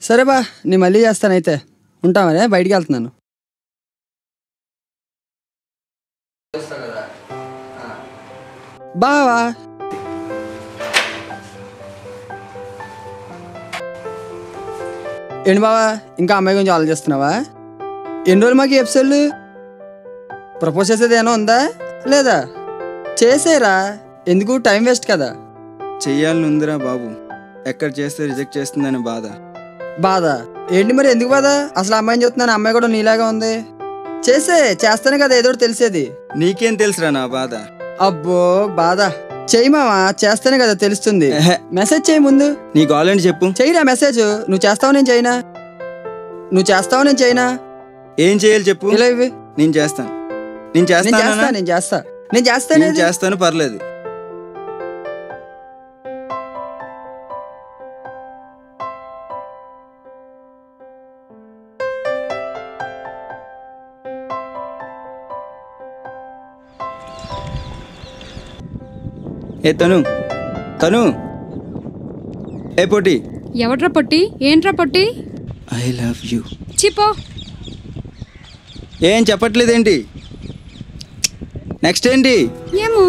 సరే బా, నేను మళ్ళీ చేస్తానైతే. ఉంటామనే, బయటికి వెళ్తున్నాను. బావా ఏంటి బావా, ఇంకా అమ్మాయి గురించి ఆలోచిస్తున్నావా? ఎన్ని రోజులు మాకు ఎపిసోడ్లు? ప్రపోజ్ చేసేది ఏమైనా ఉందా లేదా? చేసేరా, ఎందుకు టైం వేస్ట్ కదా. చెయ్యాలని ఉందిరా బాబు, ఎక్కడ చేస్తే రిజెక్ట్ చేస్తుందని బాధ ఏంటి మరి? ఎందుకు బాధ? అసలు అమ్మాయిని చూస్తున్నాను, అమ్మాయి కూడా నీలాగా ఉంది. చేస్తానే కదా ఏదో తెలిసేది. నీకేం తెలుసురా నా బాధ? అబ్బో బాధ. చెయ్యి మావా, చేస్తేనే కదా తెలుస్తుంది. మెసేజ్ చేయి ముందు. నీకు ఆల్రెడీ చెప్పు. చెయ్యిరా మెసేజ్. నువ్వు చేస్తావు నేను చేయనా? నువ్వు చేస్తావు నేను చేయనా? ఏం చేయాలి చెప్పు. ఇలా ఇవి నేను చేస్తాను. పర్లేదు. ఏ తను ఏ పొట్టి. ఎవడ్రా పొట్టి? ఏంట్రా పొట్టి? I love you. చిపో. ఏం చెప్పట్లేదేంటి? నెక్స్ట్ ఏంటి? ఏమో.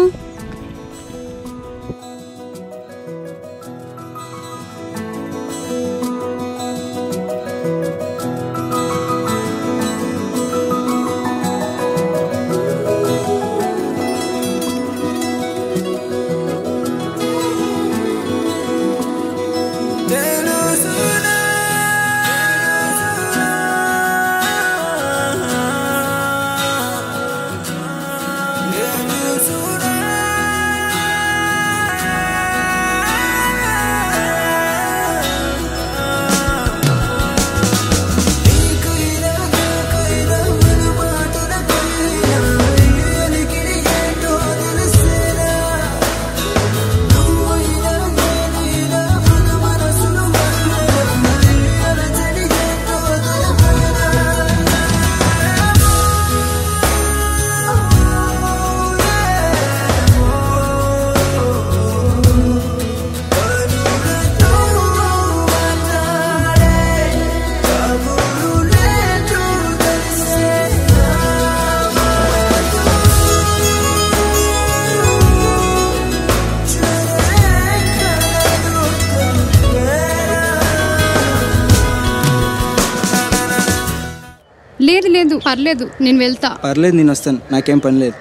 లేదు పర్లేదు, నేను వెళ్తా. పర్లేదు, నేను వస్తాను, నాకేం పని లేదు.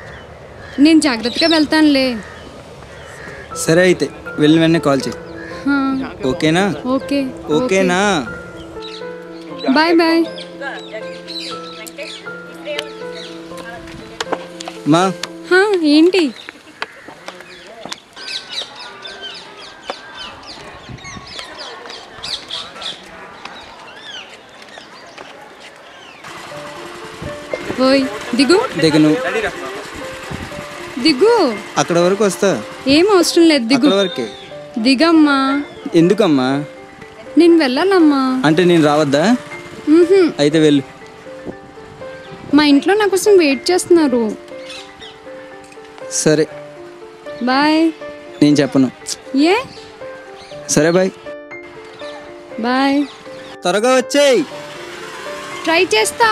నేను జాగ్రత్తగా వెళ్తానులే. సరే అయితే వెళ్ళిన వెంటనే కాల్ చేయి. ఓకేనా? ఓకేనా? Bye bye. మా ఏంటి? ఓయ్ దిగు. దిగు. అక్కడ వరకు వస్తా. ఏం అవసరం లేదు, దిగు. వరకే దిగమ్మా. ఎందుకమ్మా? నేను వెళ్ళాలమ్మా. అంటే నేను రావద్దా? అయితే వెళ్ళు. మా ఇంట్లో నా కోసం వెయిట్ చేస్తున్నారు. సరే బాయ్. నేను చెప్పను. ఏ? సరే బాయ్. బాయ్. త్వరగా వచ్చేయ్. ట్రై చేస్తా.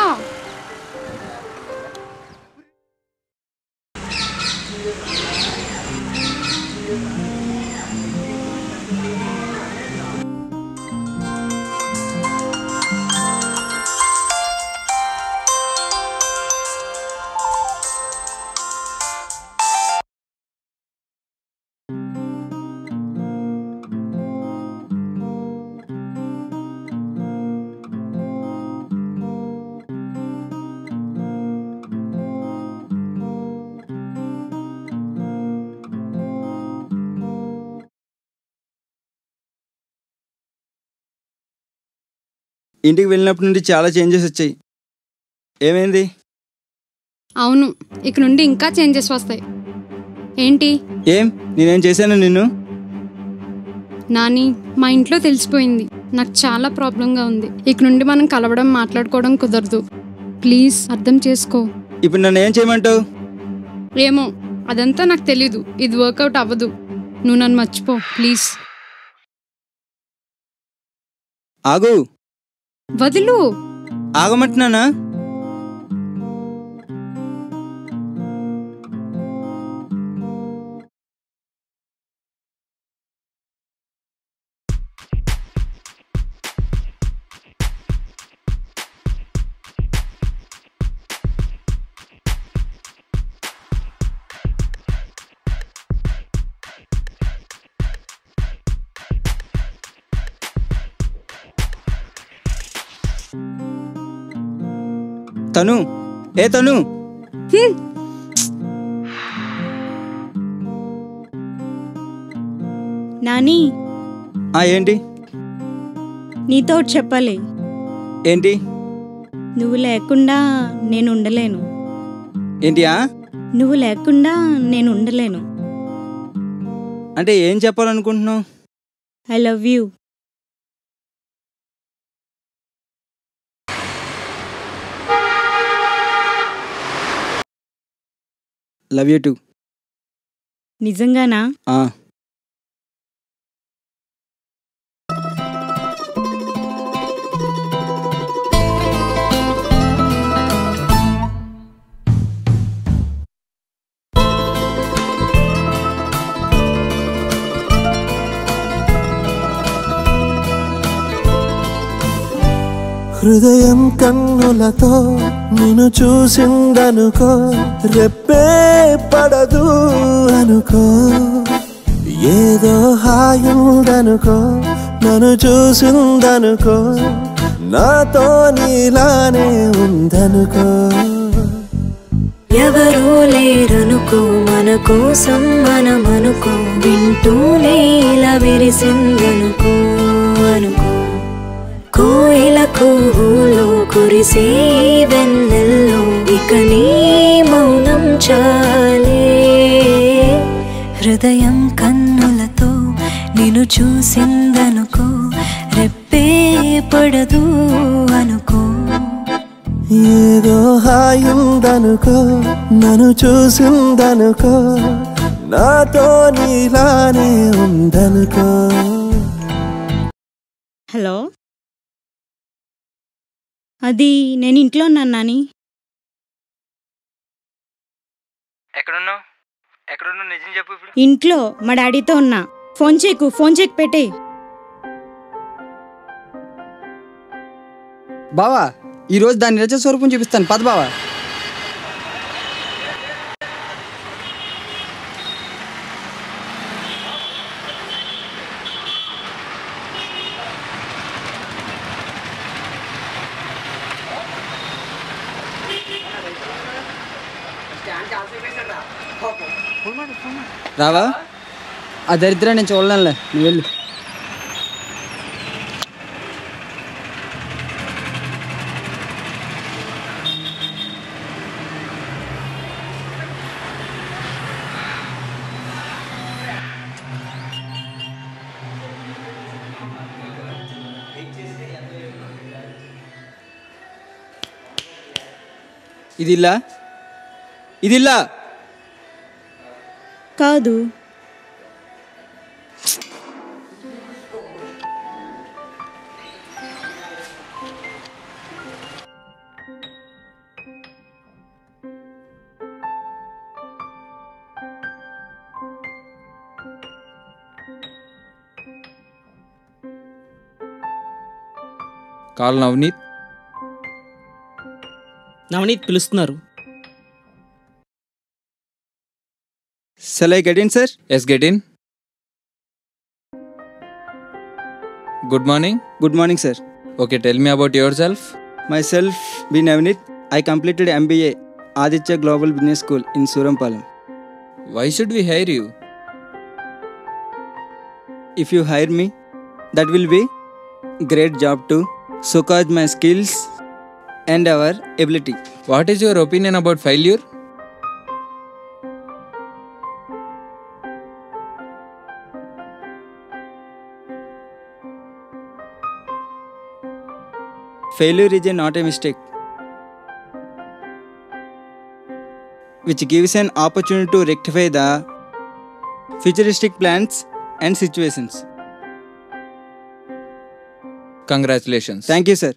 ఇంటికి వెళ్ళినప్పటి నుండి చాలా చేంజెస్ వచ్చాయి. ఏమైంది? అవును, ఇక నుండి ఇంకా చేంజెస్ వస్తాయి. ఏంటి? ఏం నేనేం చేశాను నిన్ను? నాని, మా ఇంట్లో తెలిసిపోయింది. నాకు చాలా ప్రాబ్లంగా ఉంది. ఇక నుండి మనం కలవడం మాట్లాడుకోవడం కుదరదు. ప్లీజ్ అర్థం చేసుకో. ఇప్పుడు నన్ను ఏం చేయమంటావు? ఏమో, అదంతా నాకు తెలీదు. ఇది వర్కౌట్ అవ్వదు. నువ్వు నన్ను మర్చిపో ప్లీజ్. ఆగు. వదులు. ఆగమంటున్నానా? తను తను నాని, ఏంటి నీతో ఒకటి చెప్పాలి. ఏంటి? నువ్వు లేకుండా నేను ఉండలేను. ఏంటియా? నువ్వు లేకుండా నేను ఉండలేను. అంటే ఏం చెప్పాలనుకుంటున్నావు? I love you. Love you too. నిజంగానా? హృదయం కన్నులతో నిన్ను చూసిందనుకో, రెప్పే పడదు అనుకో, ఏదో హాయుందనుకో, నన్ను చూసిందనుకో, నాతో నీలానే ఉందనుకో. ఎవరూ లేరనుకో, మన కోసం మనమనుకో, వింటూనే ఇలా విరిసిందనుకో అనుకో. కోయిల కూహులో కురిసే వెన్నెల్లో ఇక నీ మౌనం చాలే. హృదయం కన్నులతో నిన్ను చూసిందనుకో, రెప్పే పడదు అనుకో, ఏదో హాయుందనుకో, నన్ను చూసిందనుకో, నాతో నీలానే ఉందనుకో. హలో, అది నేను ఇంట్లో ఉన్నాను నాని. ఎక్కడున్నావు? నిజం చెప్పు ఇప్పుడు. ఇంట్లో మా డాడీతో ఉన్నా. ఫోన్ చేయకు పెట్టే. బావా, ఈరోజు దాని నిజ స్వరూపం చూపిస్తాను, పద బావా. రావా? ఆ దరిద్ర నేను చూడలేనులే, నువ్వు వెళ్ళు. ఇదిల్లా కాదు. కాల్ నవనీత్. నవనీత్ పిలుస్తున్నారు. Shall I get in, sir? Yes, get in. Good morning. Good morning, sir. Okay, tell me about yourself. Myself, B. Navneet. I completed MBA, Aditya Global Business School in Surampalam. Why should we hire you? If you hire me, that will be great job too. So cause my skills and our ability. What is your opinion about failure? Failure is not a mistake, which gives an opportunity to rectify the futuristic plans and situations. Congratulations. Thank you, sir.